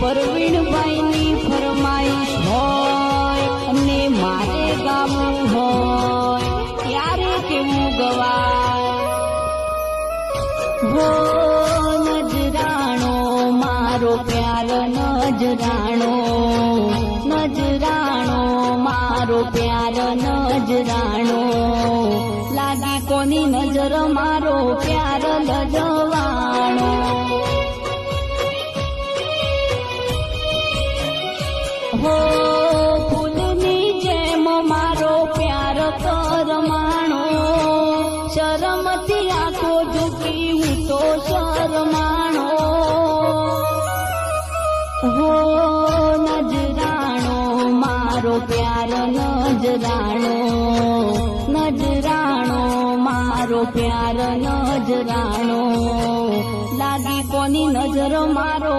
પરવીણભાઈની ફરમાઈશ હોય અને મારે ગાવું હોય ત્યારે કેવું ગવાય હો નજરાણો મારો પ્યાર નજરાણો નજરાણો મારો પ્યાર નજરાણો લાગી કોની નજર મારો પ્યાર લજવાણો હો ફૂલની જેમ મારો પ્યાર કરમાણો શરમથી આંખો ઝૂકી હું તો શરમાણો હો નજરાણો મારો પ્યાર નજરાણો નજરાણો મારો પ્યાર નજરાણો લાગી કોની નજર મારો